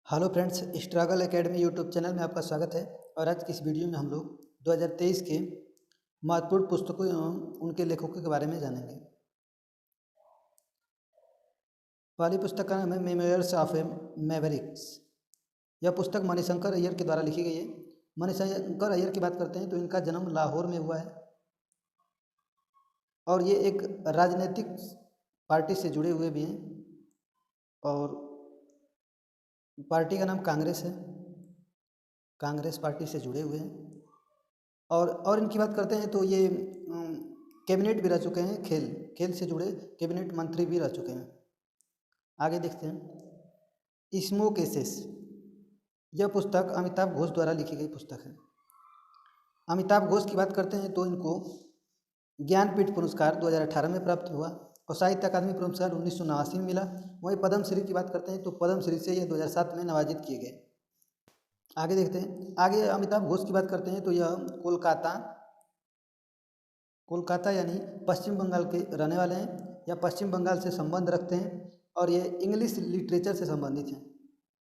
Hello friends, struggle academy YouTube channel में आपका स्वागत है। और आज की इस वीडियो में हम लोग 2023 के महत्वपूर्ण पुस्तकों एवं उनके लेखकों के बारे में जानेंगे। पहली पुस्तक का नाम है मेमोयर्स ऑफ ए मैवरिक्स। यह पुस्तक मणिशंकर अय्यर के द्वारा लिखी गई है। मणिशंकर अय्यर की बात करते हैं तो इनका जन्म लाहौर में हुआ है और ये एक राजनीतिक पार्टी से जुड़े हुए भी हैं और पार्टी का नाम कांग्रेस है। कांग्रेस पार्टी से जुड़े हुए हैं और इनकी बात करते हैं तो ये कैबिनेट भी रह चुके हैं। खेल से जुड़े कैबिनेट मंत्री भी रह चुके हैं। आगे देखते हैं स्मोकेसेस। यह पुस्तक अमिताभ घोष द्वारा लिखी गई पुस्तक है। अमिताभ घोष की बात करते हैं तो इनको ज्ञानपीठ पुरस्कार 2018 में प्राप्त हुआ और साहित्य अकादमी पुरस्कार 1989 में मिला। वहीं पद्मश्री की बात करते हैं तो पद्मश्री से यह 2007 में नवाजित किए गए। आगे देखते हैं। आगे अमिताभ घोष की बात करते हैं तो यह कोलकाता यानी पश्चिम बंगाल के रहने वाले हैं या पश्चिम बंगाल से संबंध रखते हैं और ये इंग्लिश लिटरेचर से संबंधित हैं।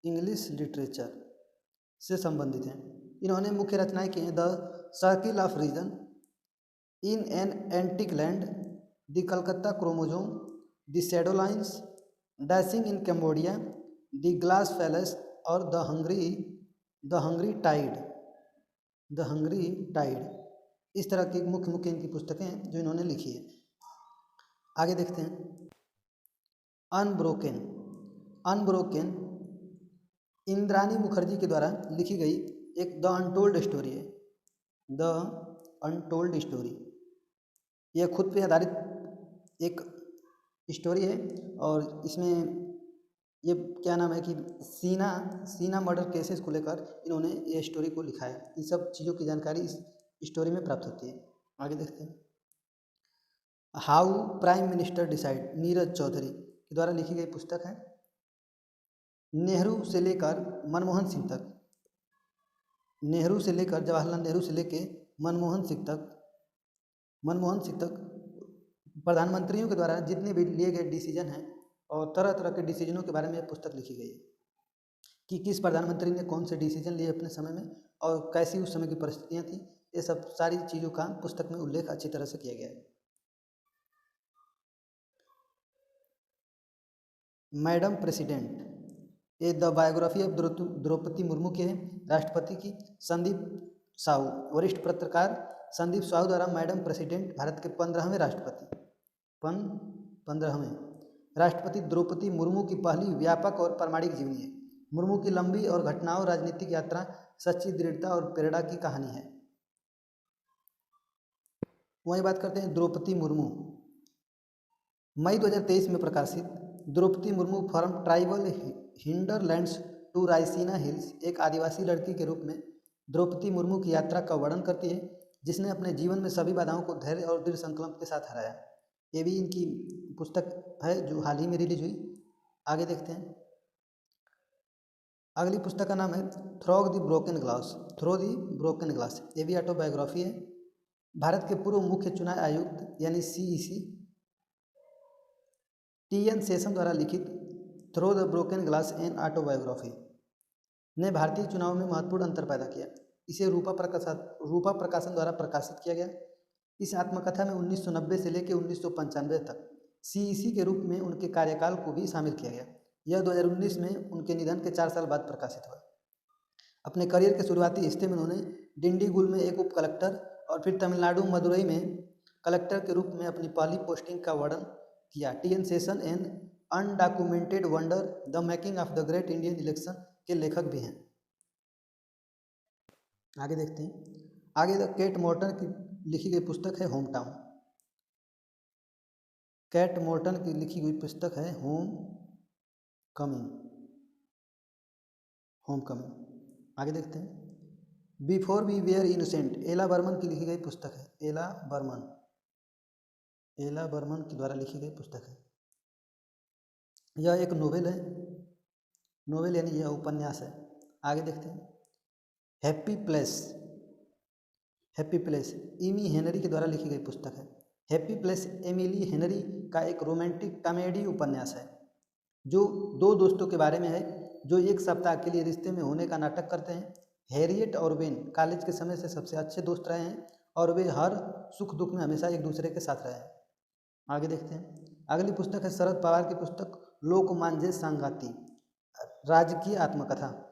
इंग्लिश लिटरेचर से संबंधित हैं। इन्होंने मुख्य रचनाएं की हैं the circle of reason, in an antique land, the Calcutta chromosome, the shadow lines, dancing in Cambodia, the glass palace और द हंग्री टाइड। इस तरह की मुख्य इनकी पुस्तकें हैं जो इन्होंने लिखी है। आगे देखते हैं अनब्रोकन इंद्रानी मुखर्जी के द्वारा लिखी गई एक द अनटोल्ड स्टोरी है। द अनटोल्ड स्टोरी यह खुद पे आधारित एक स्टोरी है और इसमें ये क्या नाम है कि सीना मर्डर केसेस को लेकर इन्होंने ये स्टोरी को लिखा है। इन सब चीज़ों की जानकारी इस स्टोरी में प्राप्त होती है। आगे देखते हैं how prime minister decide, Neerja Chowdhury के द्वारा लिखी गई पुस्तक है। नेहरू से लेकर मनमोहन सिंह तक, जवाहरलाल नेहरू से लेकर मनमोहन सिंह तक प्रधानमंत्रियों के द्वारा जितने भी लिए गए डिसीजन हैं और तरह तरह के डिसीजनों के बारे में यह पुस्तक लिखी गई है कि किस प्रधानमंत्री ने कौन से डिसीजन लिए अपने समय में और कैसी उस समय की परिस्थितियां थी। ये सब सारी चीज़ों का पुस्तक में उल्लेख अच्छी तरह से किया गया है। मैडम प्रेसिडेंट, ये the biography of Droupadi Murmu के हैं, राष्ट्रपति की। संदीप साहू, वरिष्ठ पत्रकार संदीप साहू द्वारा मैडम प्रेसिडेंट, भारत के 15वें राष्ट्रपति द्रौपदी मुर्मू की पहली व्यापक और प्रामाणिक जीवनी है। मुर्मू की लंबी और घटनाओं राजनीतिक यात्रा सच्ची दृढ़ता और प्रेरणा की कहानी है। वहीं बात करते हैं द्रौपदी मुर्मू। मई 2023 में प्रकाशित Droupadi Murmu from tribal hinterlands to Raisina Hills एक आदिवासी लड़की के रूप में द्रौपदी मुर्मू की यात्रा का वर्णन करती है जिसने अपने जीवन में सभी बाधाओं को धैर्य और दृढ़ संकल्प के साथ हराया। ये भी इनकी पुस्तक है जो हाल ही में रिलीज हुई। आगे देखते हैं। अगली पुस्तक का नाम है थ्रो द ब्रोकन ग्लास। ये भी ऑटोबायोग्राफी है। भारत के पूर्व मुख्य चुनाव आयुक्त यानी CEC TN शेषम द्वारा लिखित through the broken glass an autobiography ने भारतीय चुनाव में महत्वपूर्ण अंतर पैदा किया। इसे रूपा प्रकाशन द्वारा प्रकाशित किया गया। इस आत्मकथा में 1990 से लेकर 1995 तक CEC के रूप में उनके कार्यकाल को भी शामिल किया गया। यह 2019 में उनके निधन के 4 साल बाद प्रकाशित हुआ। अपने करियर के शुरुआती हिस्से में उन्होंने डिंडीगुल में एक उप कलेक्टर और फिर तमिलनाडु मदुरई में कलेक्टर के रूप में अपनी पहली पोस्टिंग का वर्णन किया। TN Seshan an undocumented wonder, the making of the great Indian election के लेखक भी हैं। आगे देखते हैं। आगे केट मॉर्टन की लिखी गई पुस्तक है होम टाउन। कैट मॉर्टन की लिखी हुई पुस्तक है होम कमिंग। आगे देखते हैं। बिफोर वी वेयर इनोसेंट, एला बर्मन की लिखी गई पुस्तक है। एला बर्मन के द्वारा लिखी गई पुस्तक है। यह एक नोवेल यानी यह उपन्यास है। आगे देखते हैं। हैप्पी प्लेस इमी हेनरी के द्वारा लिखी गई पुस्तक है। हैप्पी प्लेस एमिली हेनरी का एक रोमांटिक कॉमेडी उपन्यास है जो 2 दोस्तों के बारे में है जो एक सप्ताह के लिए रिश्ते में होने का नाटक करते हैं। हैरियट और वेन कॉलेज के समय से सबसे अच्छे दोस्त रहे हैं और वे हर सुख दुख में हमेशा एक दूसरे के साथ रहे हैं। आगे देखते हैं। अगली पुस्तक है शरद पवार की पुस्तक लोकमान्य संगाति, राजकीय आत्मकथा।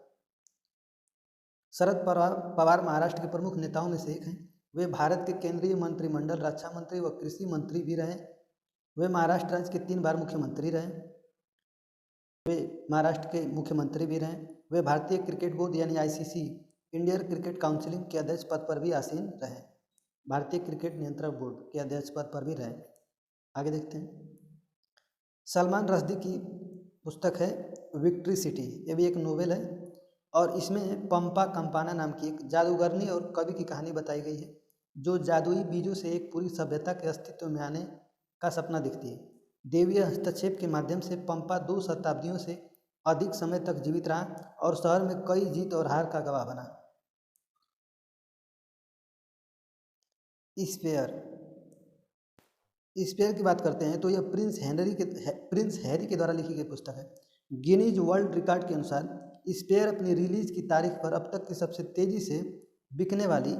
शरद पवार महाराष्ट्र के प्रमुख नेताओं में से एक हैं। वे भारत के केंद्रीय मंत्रिमंडल, रक्षा मंत्री व कृषि मंत्री भी रहे। वे महाराष्ट्र राज्य के 3 बार मुख्यमंत्री रहे। वे महाराष्ट्र के मुख्यमंत्री भी रहे। वे भारतीय क्रिकेट बोर्ड यानी ICC, इंडियन क्रिकेट काउंसिल के अध्यक्ष पद पर भी आसीन रहे। भारतीय क्रिकेट नियंत्रण बोर्ड के अध्यक्ष पद पर भी रहे। आगे देखते हैं। सलमान रश्दी की पुस्तक है विक्ट्री सिटी। ये भी एक नोवेल है और इसमें पंपा कंपाना नाम की एक जादूगरनी और कवि की कहानी बताई गई है, जो जादुई बीजों से एक पूरी सभ्यता के अस्तित्व में आने का सपना दिखती है। देवीय हस्तक्षेप के माध्यम से पंपा 2 शताब्दियों से अधिक समय तक जीवित रहा और शहर में कई जीत और हार का गवाह बना। स्पेयर की बात करते हैं तो यह प्रिंस हैरी के द्वारा लिखी गई पुस्तक है। गिनीज वर्ल्ड रिकॉर्ड के अनुसार स्पेयर अपनी रिलीज की तारीख पर अब तक की सबसे तेजी से बिकने वाली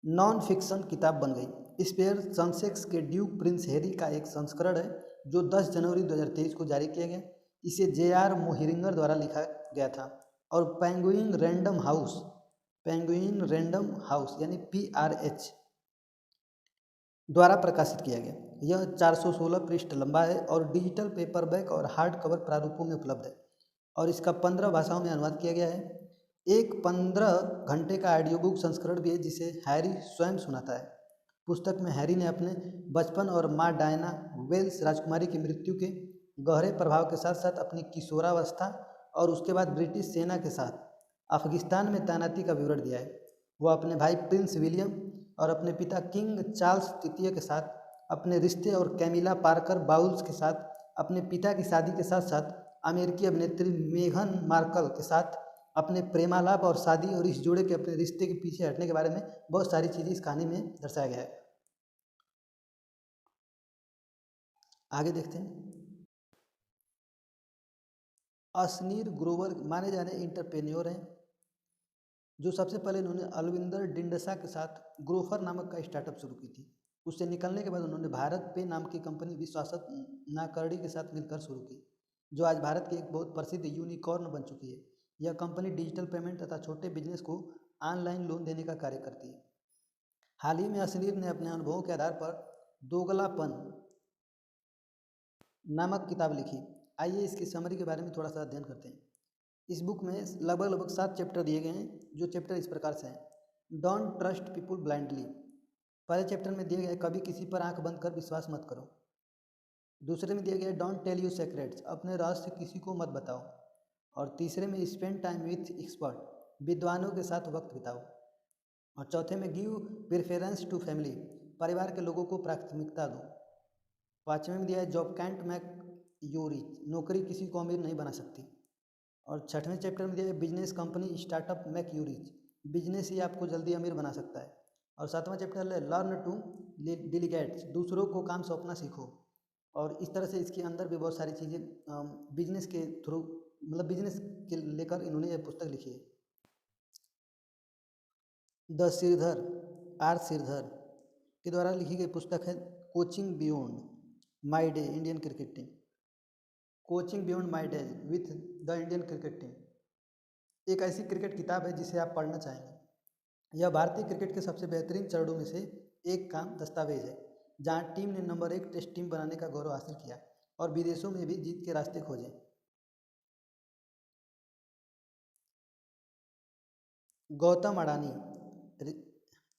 नॉन फिक्शन किताब बन गई। स्पेयर ससेक्स के ड्यूक प्रिंस हैरी का एक संस्करण है जो 10 जनवरी 2023 को जारी किया गया। इसे JR मोहिरिंगर द्वारा लिखा गया था और पेंगुइन रैंडम हाउस यानी PRH द्वारा प्रकाशित किया गया। यह 416 पृष्ठ लंबा है और डिजिटल पेपरबैक और हार्ड कवर प्रारूपों में उपलब्ध है और इसका 15 भाषाओं में अनुवाद किया गया है। एक 15 घंटे का ऑडियो बुक संस्करण भी है जिसे हैरी स्वयं सुनाता है। पुस्तक में हैरी ने अपने बचपन और माँ डायना वेल्स राजकुमारी की मृत्यु के गहरे प्रभाव के साथ साथ अपनी किशोरावस्था और उसके बाद ब्रिटिश सेना के साथ अफगानिस्तान में तैनाती का विवरण दिया है। वह अपने भाई प्रिंस विलियम और अपने पिता किंग चार्ल्स तृतीय के साथ अपने रिश्ते और कैमिला पार्कर बाउल्स के साथ अपने पिता की शादी के साथ साथ अमेरिकी अभिनेत्री मेघन मार्कल के साथ अपने प्रेमालाप और शादी और इस जोड़े के अपने रिश्ते के पीछे हटने के बारे में बहुत सारी चीज़ें इस कहानी में दर्शाया गया है। आगे देखते हैं। असनीर ग्रोवर माने जाने इंटरप्रेन्योर हैं जो सबसे पहले उन्होंने अलविंदर डिंडसा के साथ ग्रोफर नामक का स्टार्टअप शुरू की थी। उससे निकलने के बाद उन्होंने भारत पे नाम की कंपनी विश्वासत नाकर्णी के साथ मिलकर शुरू की, जो आज भारत की एक बहुत प्रसिद्ध यूनिकॉर्न बन चुकी है। यह कंपनी डिजिटल पेमेंट तथा छोटे बिजनेस को ऑनलाइन लोन देने का कार्य करती है। हाल ही में असनीर ने अपने अनुभवों के आधार पर दोगलापन नामक किताब लिखी। आइए इसकी समरी के बारे में थोड़ा सा अध्ययन करते हैं। इस बुक में लगभग 7 चैप्टर दिए गए हैं, जो चैप्टर इस प्रकार से हैं। Don't trust people blindly. पहले चैप्टर में दिया गया है कभी किसी पर आंख बंद कर विश्वास मत करो। दूसरे में दिया गया है डोंट टेल यू सीक्रेट्स, अपने रहस्य किसी को मत बताओ। और तीसरे में स्पेंड टाइम विथ एक्सपर्ट, विद्वानों के साथ वक्त बिताओ। और चौथे में गिव प्रेफरेंस टू फैमिली, परिवार के लोगों को प्राथमिकता दो। पाँचवें में दिया है job can't make you rich, नौकरी किसी को अमीर नहीं बना सकती। और छठवें चैप्टर में दिया है business company startup make you rich, business ही आपको जल्दी अमीर बना सकता है। और सातवां चैप्टर है लर्न टू डिलीगेट, दूसरों को काम सौंपना सीखो। और इस तरह से इसके अंदर भी बहुत सारी चीज़ें बिजनेस के थ्रू, मतलब बिजनेस के लेकर इन्होंने ये पुस्तक लिखी है। द श्रीधर आर श्रीधर के द्वारा लिखी गई पुस्तक है coaching beyond my day Indian cricket team, coaching beyond my day with the Indian cricket team. एक ऐसी क्रिकेट किताब है जिसे आप पढ़ना चाहेंगे। यह भारतीय क्रिकेट के सबसे बेहतरीन चरणों में से एक का दस्तावेज है, जहां टीम ने नंबर 1 टेस्ट टीम बनाने का गौरव हासिल किया और विदेशों में भी जीत के रास्ते खोजे। Gautam Adani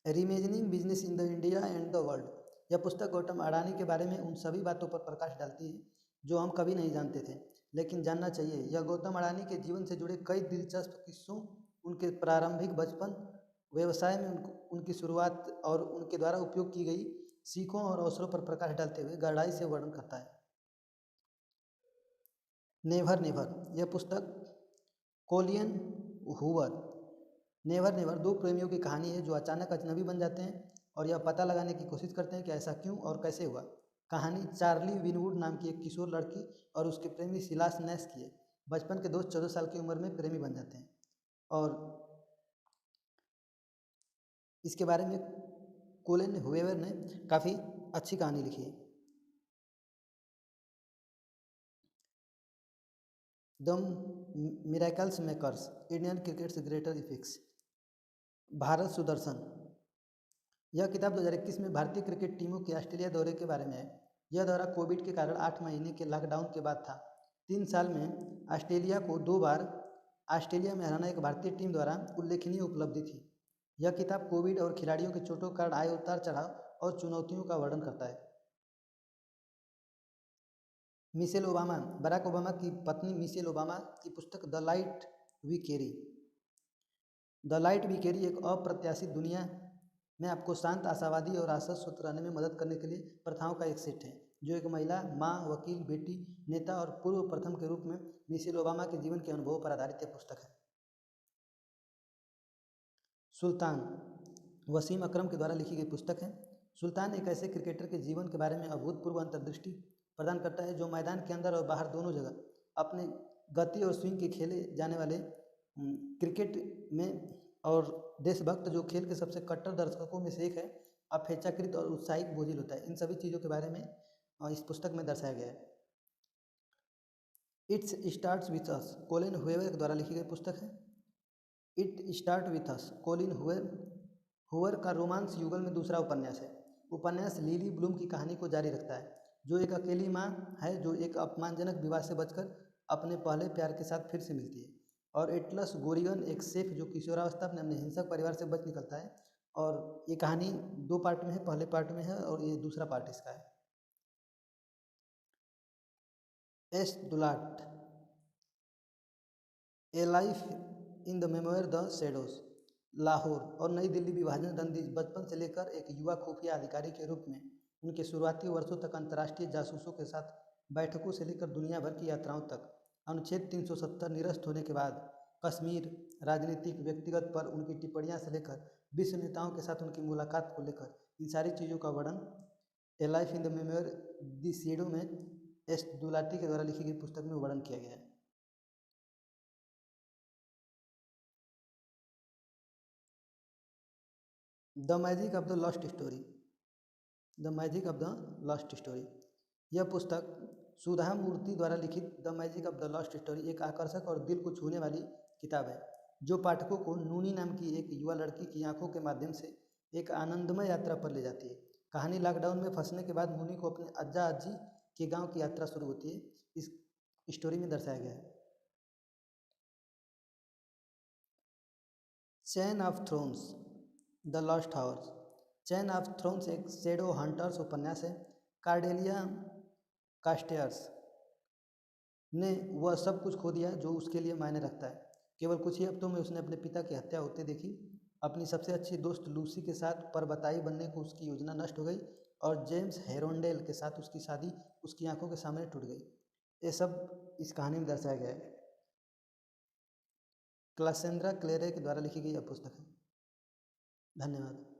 reimagining business in the India and the world. यह पुस्तक गौतम अडानी के बारे में उन सभी बातों पर प्रकाश डालती है जो हम कभी नहीं जानते थे लेकिन जानना चाहिए। यह गौतम अडानी के जीवन से जुड़े कई दिलचस्प किस्सों, उनके प्रारंभिक बचपन, व्यवसाय में उनकी शुरुआत और उनके द्वारा उपयोग की गई सीखों और अवसरों पर प्रकाश डालते हुए गहराई से वर्णन करता है। नेवर नेवर, यह पुस्तक कोलियन हूवर नेवर नेवर 2 प्रेमियों की कहानी है जो अचानक अजनबी बन जाते हैं और यह पता लगाने की कोशिश करते हैं कि ऐसा क्यों और कैसे हुआ। कहानी चार्ली विनवुड नाम की एक किशोर लड़की और उसके प्रेमी सिलास नैश की है, बचपन के दोस्त 14 साल की उम्र में प्रेमी बन जाते हैं। और इसके बारे में कोलिन हुएवर ने काफ़ी अच्छी कहानी लिखी है। The miracles makers, Indian cricket's greater epics, Bharat Sudarshan. यह किताब 2021 में भारतीय क्रिकेट टीमों के ऑस्ट्रेलिया दौरे के बारे में है। यह दौरा कोविड के कारण 8 महीने के लॉकडाउन के बाद था। 3 साल में ऑस्ट्रेलिया को 2 बार ऑस्ट्रेलिया में हराना एक भारतीय टीम द्वारा उल्लेखनीय उपलब्धि थी। यह किताब कोविड और खिलाड़ियों के चोटों के कारण आए उतार चढ़ाव और चुनौतियों का वर्णन करता है। मिशेल ओबामा, बराक ओबामा की पत्नी मिशेल ओबामा की पुस्तक the light we carry. The light we carry एक अप्रत्याशित दुनिया में आपको शांत, आशावादी और आश्वस्त रहने में मदद करने के लिए प्रथाओं का एक सेट है, जो एक महिला, माँ, वकील, बेटी, नेता और पूर्व प्रथम के रूप में मिशेल ओबामा के जीवन के अनुभवों पर आधारित यह पुस्तक है। सुल्तान, वसीम अकरम के द्वारा लिखी गई पुस्तक है। सुल्तान एक ऐसे क्रिकेटर के जीवन के बारे में अभूतपूर्व अंतर्दृष्टि प्रदान करता है जो मैदान के अंदर और बाहर दोनों जगह अपने गति और स्विंग के खेले जाने वाले क्रिकेट में, और देशभक्त जो खेल के सबसे कट्टर दर्शकों में से एक है, अपेक्षाकृत और उत्साहित बोझिल होता है। इन सभी चीज़ों के बारे में इस पुस्तक में दर्शाया गया है। It's starts with us, Colleen Hoover के द्वारा लिखी गई पुस्तक है। It start with us, Colleen Hoover का रोमांस युगल में दूसरा उपन्यास है। उपन्यास लिली ब्लूम की कहानी को जारी रखता है, जो एक अकेली माँ है जो एक अपमानजनक विवाह से बचकर अपने पहले प्यार के साथ फिर से मिलती है, और एटलस गोरिगन एक शेफ जो किशोरावस्था में अपने हिंसक परिवार से बच निकलता है। और ये कहानी 2 पार्ट में है, पहले पार्ट में है और ये दूसरा पार्ट इसका है। S Dulat, A life in the memoir the shadows. Lahore और नई दिल्ली विभाजन रंजीश बचपन से लेकर एक युवा खुफिया अधिकारी के रूप में उनके शुरुआती वर्षों तक अंतर्राष्ट्रीय जासूसों के साथ बैठकों से लेकर दुनिया भर की यात्राओं तक। अनुच्छेद 370 निरस्त होने के बाद कश्मीर, राजनीतिक, व्यक्तिगत पर उनकी टिप्पणियां से लेकर विश्व नेताओं के साथ उनकी मुलाकात को लेकर इन सारी चीज़ों का वर्णन ए life in the memoir the shadow में एस दुलाटी के द्वारा लिखी गई पुस्तक में वर्णन किया गया है। The magic of the lost story, the magic of the lost story. यह पुस्तक सुधा मूर्ति द्वारा लिखित the magic of the lost story एक आकर्षक और दिल को छूने वाली किताब है, जो पाठकों को नूनी नाम की एक युवा लड़की की आंखों के माध्यम से एक आनंदमय यात्रा पर ले जाती है। कहानी लॉकडाउन में फंसने के बाद मुनी को अपने अज्जा अज्जी के गांव की यात्रा शुरू होती है, इस स्टोरी में दर्शाया गया है। Chain of thrones, the lost hours. Chain of thrones एक शैडो हंटर्स उपन्यास है। कार्डेलिया कास्टेयर्स ने वह सब कुछ खो दिया जो उसके लिए मायने रखता है। केवल कुछ ही हफ्तों में उसने अपने पिता की हत्या होते देखी। अपनी सबसे अच्छी दोस्त लूसी के साथ परबताई बनने को उसकी योजना नष्ट हो गई, और जेम्स हेरोंडेल के साथ उसकी शादी उसकी आंखों के सामने टूट गई। ये सब इस कहानी में दर्शाया गया है। क्लासेंड्रा क्लेरे के द्वारा लिखी गई यह पुस्तक है। धन्यवाद।